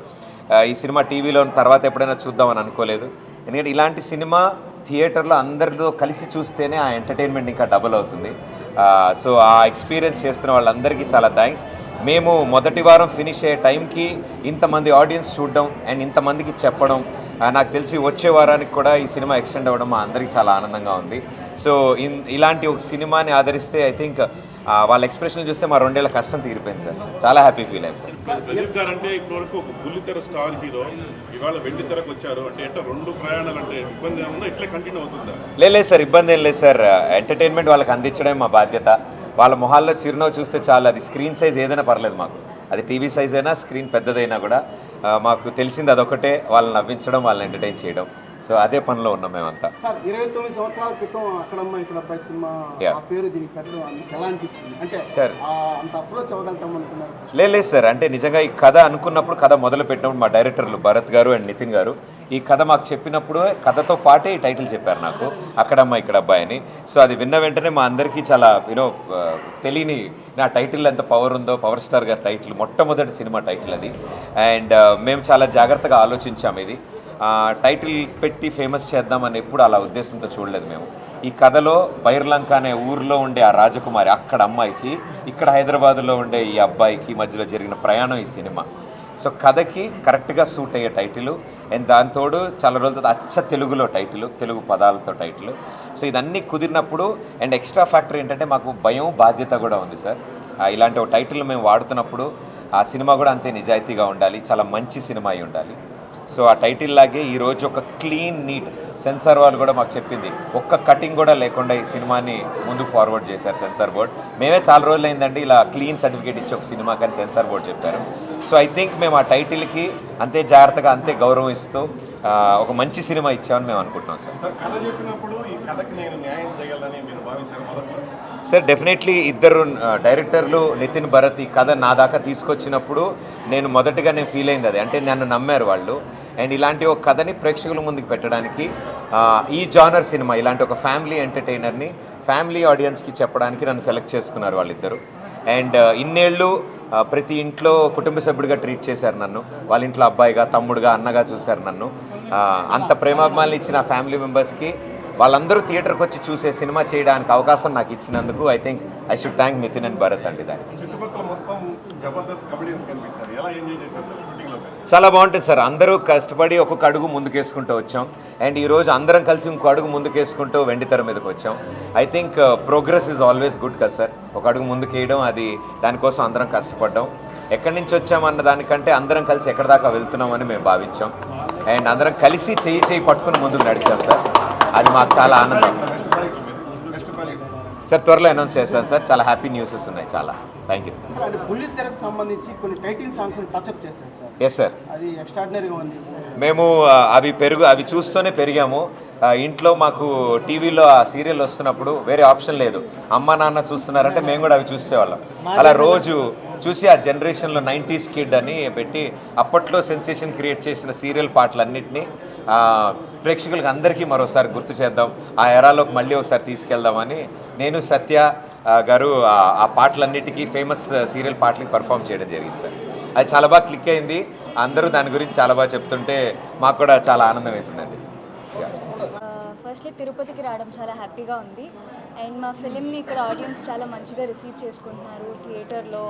ఈ సినిమా టీవీలో తర్వాత ఎప్పుడైనా చూద్దామని అనుకోలేదు, ఎందుకంటే ఇలాంటి సినిమా థియేటర్లో అందరిలో కలిసి చూస్తేనే ఆ ఎంటర్టైన్మెంట్ ఇంకా డబుల్ అవుతుంది. సో ఆ ఎక్స్పీరియన్స్ చేస్తున్న వాళ్ళందరికీ చాలా థ్యాంక్స్. మేము మొదటి వారం ఫినిష్ అయ్యే టైంకి ఇంతమంది ఆడియన్స్ చూడడం అండ్ ఇంతమందికి చెప్పడం, నాకు తెలిసి వచ్చే వారానికి కూడా ఈ సినిమా ఎక్స్టెండ్ అవ్వడం మా అందరికీ చాలా ఆనందంగా ఉంది. సో ఇలాంటి ఒక సినిమాని ఆదరిస్తే ఐ థింక్ వాళ్ళ ఎక్స్ప్రెషన్ చూస్తే మా 2 ఏళ్ల కష్టం తీరిపోయింది సార్. చాలా హ్యాపీ ఫీల్ అయింది సార్. ప్రదీప్ గారు అంటే ఇప్పటివరకు ఒక బుల్లితెర స్టార్ హీరో, ఇవాళ వెండితెరకు వచ్చారు అంటే ఎట్లా 2 ప్రయాణాలు అంటే ఇబ్బంది ఏమన్నా ఇట్లా కంటిన్యూ అవుతుందా? లేదు సార్, ఇబ్బంది ఏం లేదు సార్. ఎంటర్టైన్మెంట్ వాళ్ళకి అందించడమే మా బాధ్యత. వాళ్ళ మొహాల్లో చిరునవ్వు చూస్తే చాలు. అది స్క్రీన్ సైజ్ ఏదైనా పర్లేదు మాకు, అది టీవీ సైజ్ అయినా, స్క్రీన్ పెద్దదైనా కూడా మాకు తెలిసింది అదొకటే, వాళ్ళని నవ్వించడం, వాళ్ళని ఎంటర్టైన్ చేయడం. సో అదే పనిలో ఉన్నాం మేమంతా. సార్ 29 సంవత్సరాల క్రితం అక్కడమ్మ ఇక్కడ అబ్బాయి సినిమా ఆ పేరు దీనికి పెట్టడం ఎలా అనిపించింది? అంటే సార్ అంత అప్రోచ్ అవ్వగలుగుతాం అనుకున్నారు? లేదు సార్, అంటే నిజంగా ఈ కథ అనుకున్నప్పుడు, కథ మొదలు పెట్టినప్పుడు మా డైరెక్టర్లు భరత్ గారు అండ్ నితిన్ గారు ఈ కథ మాకు చెప్పినప్పుడు కథతో పాటే ఈ టైటిల్ చెప్పారు నాకు, అక్కడమ్మ ఇక్కడ అబ్బాయి అని. సో అది విన్న వెంటనే మా అందరికీ చాలా తెలియని నా టైటిల్ ఎంత పవర్ ఉందో, పవర్ స్టార్ గారి టైటిల్, మొట్టమొదటి సినిమా టైటిల్ అది. అండ్ మేము చాలా జాగ్రత్తగా ఆలోచించాము. ఇది టైటిల్ పెట్టి ఫేమస్ చేద్దామని ఎప్పుడు అలా ఉద్దేశంతో చూడలేదు మేము. ఈ కథలో బైర్లంక అనే ఊరిలో ఉండే ఆ రాజకుమారి, అక్కడ అమ్మాయికి, ఇక్కడ హైదరాబాద్లో ఉండే ఈ అబ్బాయికి మధ్యలో జరిగిన ప్రయాణం ఈ సినిమా. సో కథకి కరెక్ట్గా సూట్ అయ్యే టైటిల్, అండ్ దాంతోడు చాలా రోజుల తర్వాత అచ్చ తెలుగులో టైటిల్, తెలుగు పదాలతో టైటిల్. సో ఇదన్నీ కుదిరినప్పుడు అండ్ ఎక్స్ట్రా ఫ్యాక్టర్ ఏంటంటే మాకు భయం, బాధ్యత కూడా ఉంది సార్. ఇలాంటి ఒక టైటిల్ మేము వాడుతున్నప్పుడు ఆ సినిమా కూడా అంతే నిజాయితీగా ఉండాలి, చాలా మంచి సినిమా అయి ఉండాలి. సో ఆ టైటిల్ లాగే ఈరోజు ఒక క్లీన్, నీట్, సెన్సార్ వాళ్ళు కూడా మాకు చెప్పింది, ఒక్క కటింగ్ కూడా లేకుండా ఈ సినిమాని ముందుకు ఫార్వర్డ్ చేశారు సెన్సార్ బోర్డ్. మేమే చాలా రోజులు అయిందండి ఇలా క్లీన్ సర్టిఫికేట్ ఇచ్చి ఒక సినిమా కానీ సెన్సార్ బోర్డ్ చెప్పారు. సో ఐ థింక్ మేము ఆ టైటిల్కి అంతే జాగ్రత్తగా, అంతే గౌరవం ఇస్తూ ఒక మంచి సినిమా ఇచ్చామని మేము అనుకుంటున్నాం సార్. కథ చెప్పినప్పుడు ఈ కథకి నేను న్యాయం చేయగలనని మీరు భావించారు మొదట్లో? సార్ డెఫినెట్లీ ఇద్దరు డైరెక్టర్లు నితిన్, భరత్ ఈ కథ నా దాకా తీసుకొచ్చినప్పుడు నేను మొదటగా ఫీల్ అయింది అది, అంటే నన్ను నమ్మారు వాళ్ళు. అండ్ ఇలాంటి ఒక కథని ప్రేక్షకుల ముందుకు పెట్టడానికి, ఈ జానర్ సినిమా, ఇలాంటి ఒక ఫ్యామిలీ ఎంటర్టైనర్ని ఫ్యామిలీ ఆడియన్స్కి చెప్పడానికి నన్ను సెలెక్ట్ చేసుకున్నారు వాళ్ళిద్దరు. అండ్ ఇన్నేళ్ళు ప్రతి ఇంట్లో కుటుంబ సభ్యుడిగా ట్రీట్ చేశారు నన్ను, వాళ్ళ ఇంట్లో అబ్బాయిగా, తమ్ముడుగా, అన్నగా చూశారు నన్ను. అంత ప్రేమాభిమానులు ఇచ్చిన ఫ్యామిలీ మెంబర్స్కి వాళ్ళందరూ థియేటర్కి వచ్చి చూసే సినిమా చేయడానికి అవకాశం నాకు ఇచ్చినందుకు I think I should thank Nitin and Bharat అండి. దానికి చుట్టుపక్కల మొత్తం జబర్దస్త్ కమెడియన్స్ కనిపించారు, ఎలా ఎంజాయ్ చేశారు సార్ షూటింగ్లో? చాలా బాగుంటుంది సార్. అందరూ కష్టపడి ఒక్కొక్క అడుగు ముందుకేసుకుంటూ వచ్చాం. అండ్ ఈరోజు అందరం కలిసి ఇంకో అడుగు ముందుకేసుకుంటూ వెండితెర మీదకి వచ్చాం. I think progress is always good కదా సార్. ఒక అడుగు ముందుకేయడం, అది దానికోసం అందరం కష్టపడ్డాం. ఎక్కడి నుంచి వచ్చామన్న దానికంటే అందరం కలిసి ఎక్కడి దాకా వెళ్తున్నామని మేము భావించాం. అండ్ అందరం కలిసి చెయ్యి పట్టుకుని ముందుకు నడిచాం సార్. అది మాకు చాలా ఆనందం. సార్ త్వరలో అనౌన్స్ చేస్తాను సార్. చాలా హ్యాపీ న్యూసెస్ ఉన్నాయి. చాలా థ్యాంక్ యూ సార్. అంటే బుల్లితెరకు సంబంధించి కొన్ని టైటిల్ సాంగ్స్ టచ్అప్ చేశారు సార్. Yes sir. అది ఎక్స్ట్రాడినరీగా ఉంది. మేము అవి చూస్తూనే పెరిగాము. ఇంట్లో మాకు టీవీలో ఆ సీరియల్ వస్తున్నప్పుడు వేరే ఆప్షన్ లేదు. అమ్మ నాన్న చూస్తున్నారంటే మేము కూడా అవి చూసేవాళ్ళం. అలా రోజు చూసి ఆ జనరేషన్లో 90s కిడ్ అని పెట్టి అప్పట్లో సెన్సేషన్ క్రియేట్ చేసిన సీరియల్ పాటలన్నింటినీ ప్రేక్షకులకు అందరికీ మరోసారి గుర్తు చేద్దాం, ఆ ఎరాలోకి మళ్ళీ ఒకసారి తీసుకెళ్దామని నేను సత్య గారు ఆ పాటలన్నిటికీ ఫేమస్ సీరియల్ పాటలకి పర్ఫామ్ చేయడం జరిగింది సార్. అది చాలా బాగా క్లిక్ అయింది. అందరూ దాని గురించి చాలా బాగా చెప్తుంటే మాకు కూడా చాలా ఆనందం వేసిందండి. ఫస్ట్లీ తిరుపతికి రావడం చాలా హ్యాపీగా ఉంది. అండ్ మా ఫిలింని ఇక్కడ ఆడియన్స్ చాలా మంచిగా రిసీవ్ చేసుకుంటున్నారు. థియేటర్లో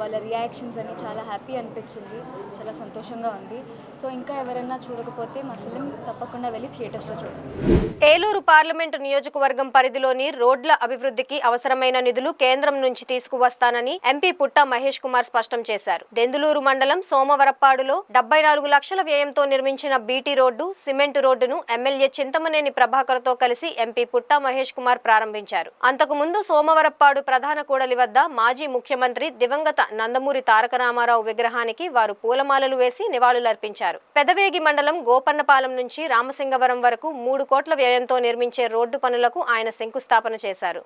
వాళ్ళ రియాక్షన్స్ అని చాలా హ్యాపీ అనిపించింది. చాలా సంతోషంగా ఉంది. సో ఇంకా ఎవరైనా చూడకపోతే మా ఫిలిం తప్పకుండా వెళ్ళి థియేటర్స్లో చూడండి. ఏలూరు పార్లమెంటు నియోజకవర్గం పరిధిలోని రోడ్ల అభివృద్ధికి అవసరమైన నిధులు కేంద్రం నుంచి తీసుకువస్తానని ఎంపీ పుట్ట మహేష్ కుమార్ స్పష్టం చేశారు. దెందులూరు మండలం సోమవరప్పాడులో 74 లక్షల వ్యయంతో నిర్మించిన బీటీ రోడ్డు, సిమెంట్ రోడ్డును ఎమ్మెల్యే చింతమనేని ప్రభాకర్తో కలిసి ఎంపీ పుట్ట మహేష్ కుమార్ ప్రారంభించారు. అంతకుముందు సోమవరప్పాడు ప్రధాన కూడలి వద్ద మాజీ ముఖ్యమంత్రి దివంగత నందమూరి తారక రామారావు విగ్రహానికి వారు పూలమాలలు వేసి నివాళులర్పించారు. పెదవేగి మండలం గోపన్నపాలెం నుంచి రామసింగవరం వరకు 3 కోట్ల వ్యయంతో నిర్మించే రోడ్డు పనులకు ఆయన శంకుస్థాపన చేశారు.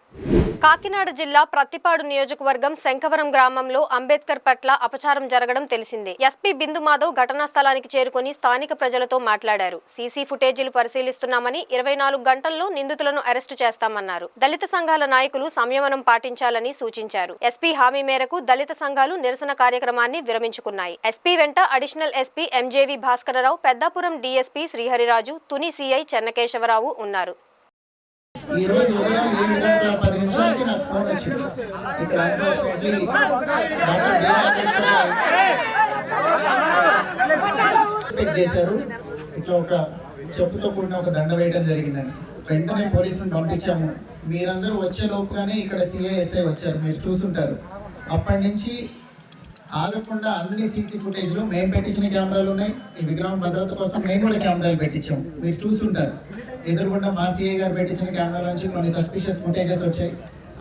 కాకినాడ జిల్లా ప్రత్తిపాడు నియోజకవర్గం శంకవరం గ్రామంలో అంబేద్కర్ పట్ల అపచారం జరగడం తెలిసిందే. ఎస్పీ బిందు మాధవ్ ఘటనా స్థలానికి చేరుకుని స్థానిక ప్రజలతో మాట్లాడారు. సీసీ ఫుటేజీలు పరిశీలిస్తున్నామని 24 గంటల్లో నిందితులను అరెస్టు చేస్తామన్నారు. దళిత సంఘాల నాయకులు సంయమనం పాటించాలని సూచించారు. ఎస్పీ హామీ మేరకు దళిత సంఘాలు నిరసన కార్యక్రమాన్ని విరమించుకున్నాయి. ఎస్పీ వెంట additional SP MJV Bhaskararao, Peddapuram DSP Srihariraju, Tuni CI Chennakesavarao ఉన్నారు. ఈ రోజు ఉదయం 7:10 నిమిషాలకి నాకు ఫోన్ వచ్చింది. ఇక్కడ చేశారు, ఇట్లా ఒక చెప్పుతో కూడిన ఒక దండ వేయడం జరిగిందని వెంటనే పోలీసులను పంపించాము. మీరందరూ వచ్చే లోపుగానే ఇక్కడ సిఐఎస్ఐ వచ్చారు, మీరు చూసుంటారు. అప్పటి నుంచి ఆగకుండా అన్ని సీసీ ఫుటేజ్లు మేము పెట్టించిన కెమెరాలు ఉన్నాయి. ఈ విగ్రహం భద్రత కోసం మేము కూడా కెమెరాలు పెట్టించాము, మీరు చూసుంటారు. ఎదురుకుండా మా సిఐ గారు పెట్టించిన కెమెరాల నుంచి కొన్ని సస్పిషియస్ ఫుటేజెస్ వచ్చాయి.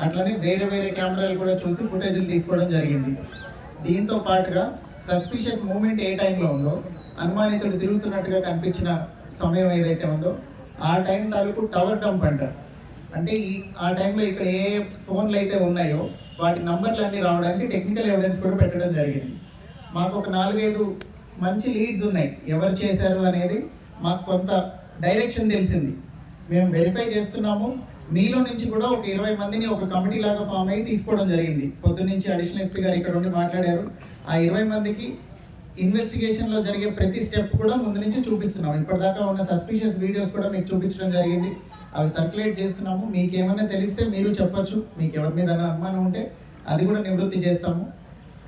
అట్లనే వేరే వేరే కెమెరాలు కూడా చూసి ఫుటేజ్లు తీసుకోవడం జరిగింది. దీంతో పాటుగా సస్పిషియస్ మూమెంట్ ఏ టైంలో ఉందో, అనుమానితుడు తిరుగుతున్నట్టుగా కనిపించిన సమయం ఏదైతే ఉందో ఆ టైం తాలూకు టవర్ డంప్ అంటారు. అంటే ఆ టైంలో ఇక్కడ ఏ ఫోన్లు అయితే ఉన్నాయో వాటి నంబర్లు అన్నీ రావడానికి టెక్నికల్ ఎవిడెన్స్ కూడా పెట్టడం జరిగింది. మాకు ఒక 4-5 మంచి లీడ్స్ ఉన్నాయి. ఎవరు చేశారు అనేది మాకు కొంత డైరెక్షన్ తెలిసింది. మేము వెరిఫై చేస్తున్నాము. మీలో నుంచి కూడా ఒక 20 మందిని ఒక కమిటీ లాగా ఫామ్ అయ్యి తీసుకోవడం జరిగింది. పొద్దున్నుంచి అడిషనల్ ఎస్పీ గారు ఇక్కడ ఉండి మాట్లాడారు. ఆ 20 మందికి ఇన్వెస్టిగేషన్లో జరిగే ప్రతి స్టెప్ కూడా ముందు నుంచి చూపిస్తున్నాం. ఇప్పటిదాకా ఉన్న సస్పిషియస్ వీడియోస్ కూడా మీకు చూపించడం జరిగింది. అవి సర్క్యులేట్ చేస్తున్నాము. మీకు ఏమైనా తెలిస్తే మీరు చెప్పచ్చు. మీకు ఎవరి మీద అనుమానం ఉంటే అది కూడా నివృత్తి చేస్తాము.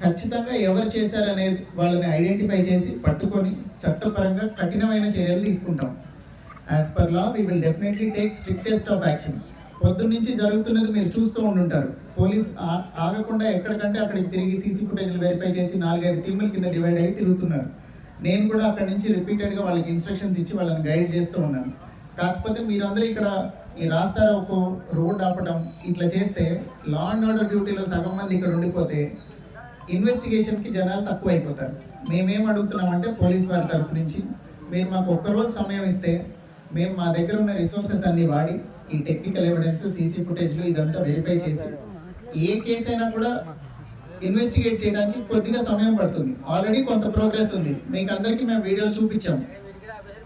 ఖచ్చితంగా ఎవరు చేశారనేది వాళ్ళని ఐడెంటిఫై చేసి పట్టుకొని చట్టపరంగా కఠినమైన చర్యలు తీసుకుంటాం. As per law we will definitely take strictest of action. పొద్దున్నుంచి జరుగుతున్నది మీరు చూస్తూ ఉండుంటారు. పోలీస్ ఆగకుండా ఎక్కడికంటే అక్కడికి తిరిగి సీసీ ఫుటేజ్లు వెరిఫై చేసి 4-5 టీముల కింద డివైడ్ అయ్యి తిరుగుతున్నారు. నేను కూడా అక్కడి నుంచి రిపీటెడ్గా వాళ్ళకి ఇన్స్ట్రక్షన్స్ ఇచ్చి వాళ్ళని గైడ్ చేస్తూ ఉన్నాను. కాకపోతే మీరందరూ ఇక్కడ ఈ రాస్తారా ఒక రోడ్ ఆపడం ఇట్లా చేస్తే లా అండ్ ఆర్డర్ డ్యూటీలో సగం మంది ఇక్కడ ఉండిపోతే ఇన్వెస్టిగేషన్కి జనాలు తక్కువ అయిపోతారు. మేమేం అడుగుతున్నామంటే పోలీస్ వారి తరఫు నుంచి మీరు మాకు ఒక్కరోజు సమయం ఇస్తే మేము మా దగ్గర ఉన్న రిసోర్సెస్ అన్నీ వాడి ఈ టెక్నికల్ ఎవిడెన్స్, సీసీ ఫుటేజ్లు ఇదంతా వెరిఫై చేసి ఏ కేసు అయినా కూడా ఇన్వెస్టిగేట్ చేయడానికి కొద్దిగా సమయం పడుతుంది. ఆల్రెడీ కొంత ప్రోగ్రెస్ ఉంది. మీకు అందరికీ మేము వీడియోలు చూపించాము.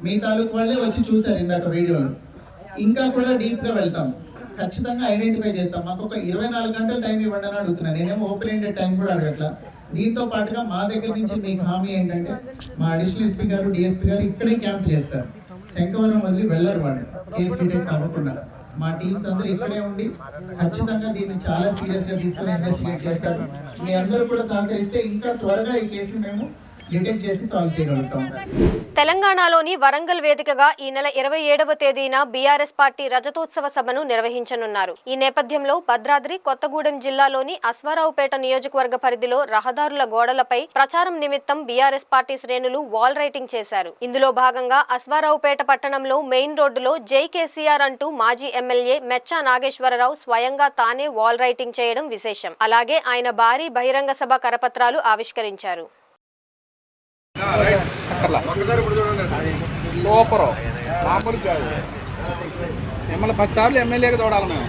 మీ తాలూకు వాళ్ళే వచ్చి చూసారు ఇందాక వీడియోలు. ఇంకా కూడా డీప్గా వెళ్తాం. ఖచ్చితంగా ఐడెంటిఫై చేస్తాం. మాకు ఒక 24 గంటల టైం ఇవ్వండి అని అడుగుతున్నాను. నేనేమో ఓపెన్ ఎండెడ్ టైం కూడా అడగట్లా. దీంతో పాటుగా మా దగ్గర నుంచి మీకు హామీ ఏంటంటే మా అడిషనల్ ఎస్పీ గారు, డిఎస్పీ గారు ఇక్కడే క్యాంప్ చేస్తారు. శంకవరం వదిలి వెళ్ళరు వాళ్ళు, కేసు డిటెక్ట్ అవ్వకుండా. మా టీమ్స్ అందరూ ఇక్కడే ఉండి ఖచ్చితంగా దీన్ని చాలా సీరియస్గా తీసుకొని ఇన్వెస్టిగేట్ చేస్తారు. మీ అందరూ కూడా సహకరిస్తే ఇంకా త్వరగా ఈ కేసును మేము డిటెక్ట్ చేసి సాల్వ్ చేయగలుగుతాం. తెలంగాణలోని వరంగల్ వేదికగా ఈ నెల 27వ తేదీన బీఆర్ఎస్ పార్టీ రజతోత్సవ సభను నిర్వహించనున్నారు. ఈ నేపథ్యంలో భద్రాద్రి కొత్తగూడెం జిల్లాలోని అశ్వారావుపేట నియోజకవర్గ పరిధిలో రహదారుల గోడలపై ప్రచారం నిమిత్తం బీఆర్ఎస్ పార్టీ శ్రేణులు వాల్ రైటింగ్ చేశారు. ఇందులో భాగంగా అశ్వారావుపేట పట్టణంలో మెయిన్ రోడ్డులో జై కేసీఆర్ అంటూ మాజీ ఎమ్మెల్యే మెచ్చా నాగేశ్వరరావు స్వయంగా తానే వాల్ రైటింగ్ చేయడం విశేషం. అలాగే ఆయన భారీ బహిరంగ సభ కరపత్రాలు ఆవిష్కరించారు. సూపర్ మామూలు కాదు. మిమ్మల్ని 10 సార్లు ఎమ్మెల్యేగా చూడాలి మేము.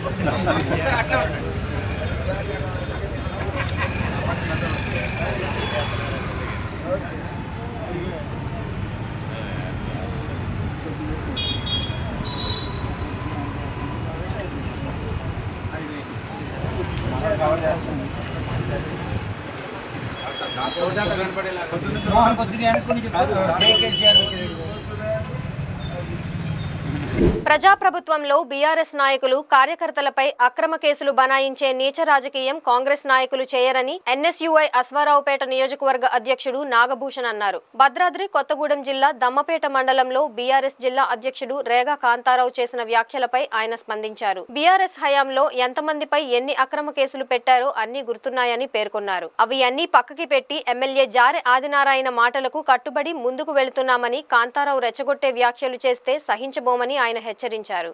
ప్రజాప్రభుత్వంలో బీఆర్ఎస్ నాయకులు కార్యకర్తలపై అక్రమ కేసులు బనాయించే నీచ రాజకీయం కాంగ్రెస్ నాయకులు చేయరని ఎన్ఎస్యుఐ అశ్వారావుపేట నియోజకవర్గ అధ్యక్షుడు నాగభూషణ్ అన్నారు. భద్రాద్రి కొత్తగూడెం జిల్లా దమ్మపేట మండలంలో బీఆర్ఎస్ జిల్లా అధ్యక్షుడు రేగా కాంతారావు చేసిన వ్యాఖ్యలపై ఆయన స్పందించారు. బీఆర్ఎస్ హయాంలో ఎంతమందిపై ఎన్ని అక్రమ కేసులు పెట్టారో అన్ని గుర్తున్నాయని పేర్కొన్నారు. అవి అన్ని పక్కకి పెట్టి ఎమ్మెల్యే జారె ఆదినారాయణ మాటలకు కట్టుబడి ముందుకు వెళుతున్నామని, కాంతారావు రెచ్చగొట్టే వ్యాఖ్యలు చేస్తే సహించబోమని ఆయన హెచ్చరించారు.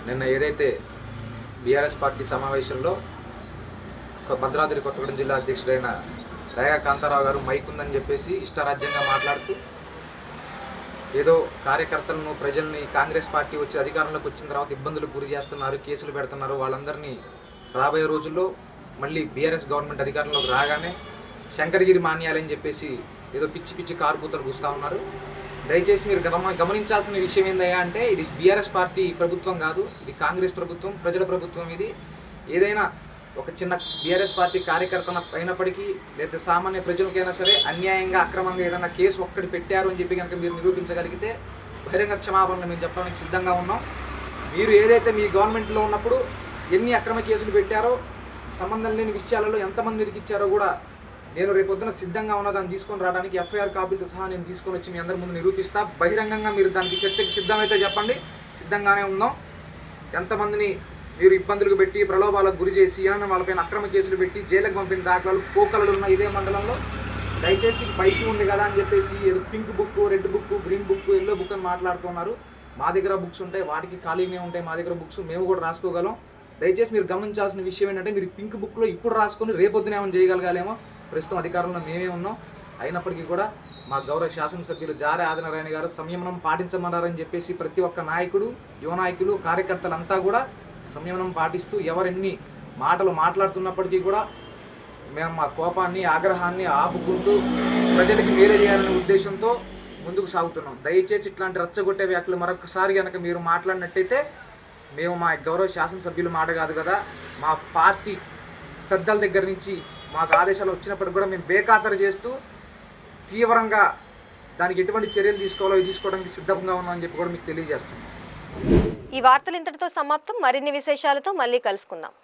నిన్న ఏదైతే బీఆర్ఎస్ పార్టీ సమావేశంలో భద్రాద్రి కొత్తగూడెం జిల్లా అధ్యక్షుడైన రేగా కాంతారావు గారు మైక్ ఉందని చెప్పేసి ఇష్టారాజ్యంగా మాట్లాడుతూ ఏదో కార్యకర్తలను, ప్రజల్ని కాంగ్రెస్ పార్టీ వచ్చి అధికారంలోకి వచ్చిన తర్వాత ఇబ్బందులకు గురి చేస్తున్నారు, కేసులు పెడుతున్నారు, వాళ్ళందరినీ రాబోయే రోజుల్లో మళ్ళీ బీఆర్ఎస్ గవర్నమెంట్ అధికారంలోకి రాగానే శంకరగిరి మాన్యాలని చెప్పేసి ఏదో పిచ్చి పిచ్చి కారుకూతలు కూస్తూ ఉన్నారు. దయచేసి మీరు గమనించాల్సిన విషయం ఏందయ్యా అంటే, ఇది బీఆర్ఎస్ పార్టీ ప్రభుత్వం కాదు, ఇది కాంగ్రెస్ ప్రభుత్వం, ప్రజల ప్రభుత్వం. ఇది ఏదైనా ఒక చిన్న బీఆర్ఎస్ పార్టీ కార్యకర్త అయినప్పటికీ లేదా సామాన్య ప్రజలకైనా సరే అన్యాయంగా అక్రమంగా ఏదైనా కేసు ఒక్కటి పెట్టారు అని చెప్పి కనుక మీరు నిరూపించగలిగితే బహిరంగ క్షమాపణలు మేము చెప్పడానికి సిద్ధంగా ఉన్నాం. మీరు ఏదైతే మీ గవర్నమెంట్లో ఉన్నప్పుడు ఎన్ని అక్రమ కేసులు పెట్టారో, సంబంధం లేని విషయాలలో ఎంతమంది ఇరికిచ్చారో కూడా నేను రేపొద్దున సిద్ధంగా ఉన్న దాన్ని తీసుకొని రావడానికి ఎఫ్ఐఆర్ కాపీలతో సహా నేను తీసుకొని వచ్చి మీ అందరి ముందు నిరూపిస్తా. బహిరంగంగా మీరు దానికి చర్చకి సిద్ధమైతే చెప్పండి, సిద్ధంగానే ఉన్నాం. ఎంతమందిని మీరు ఇబ్బందులకు పెట్టి ప్రలోభాలకు గురి చేసి వాళ్ళపైన అక్రమ కేసులు పెట్టి జైలుకు పంపిన దాఖలాలు పోకలలు ఉన్న ఇదే మండలంలో. దయచేసి బయట ఉంది కదా అని చెప్పేసి ఏదో pink book, red book, green book, yellow book అని మాట్లాడుతున్నారు. మా దగ్గర బుక్స్ ఉంటాయి, వాటికి ఖాళీనే ఉంటాయి. మా దగ్గర బుక్స్ మేము కూడా రాసుకోగలం. దయచేసి మీరు గమనించాల్సిన విషయం ఏంటంటే, మీరు పింక్ బుక్లో ఇప్పుడు రాసుకొని రేపొద్దున ఏమైనా చేయగలగాలేమో. ప్రస్తుతం అధికారంలో మేమే ఉన్నాం. అయినప్పటికీ కూడా మా గౌరవ శాసనసభ్యులు జారె ఆదినారాయణ గారు సంయమనం పాటించమన్నారని చెప్పేసి ప్రతి ఒక్క నాయకుడు, యువ నాయకులు, కార్యకర్తలంతా కూడా సంయమనం పాటిస్తూ ఎవరెన్ని మాటలు మాట్లాడుతున్నప్పటికీ కూడా మేము మా కోపాన్ని, ఆగ్రహాన్ని ఆపుకుంటూ ప్రజలకి మేలు చేయాలనే ఉద్దేశంతో ముందుకు సాగుతున్నాం. దయచేసి ఇట్లాంటి రచ్చగొట్టే వ్యాఖ్యలు మరొకసారి కనుక మీరు మాట్లాడినట్టయితే మేము మా గౌరవ శాసనసభ్యులు మాట కాదు కదా, మా పార్టీ పెద్దల దగ్గర నుంచి మాకు ఆదేశాలు వచ్చినప్పటికి కూడా మేము బేఖాతరు చేస్తూ తీవ్రంగా దానికి ఎటువంటి చర్యలు తీసుకోవాలో తీసుకోవడానికి సిద్ధంగా ఉన్నామని చెప్పి కూడా మీకు తెలియజేస్తున్నాం. ఈ వార్తలు ఇంతటితో సమాప్తం. మరిన్ని విశేషాలతో మళ్ళీ కలుసుకుందాం.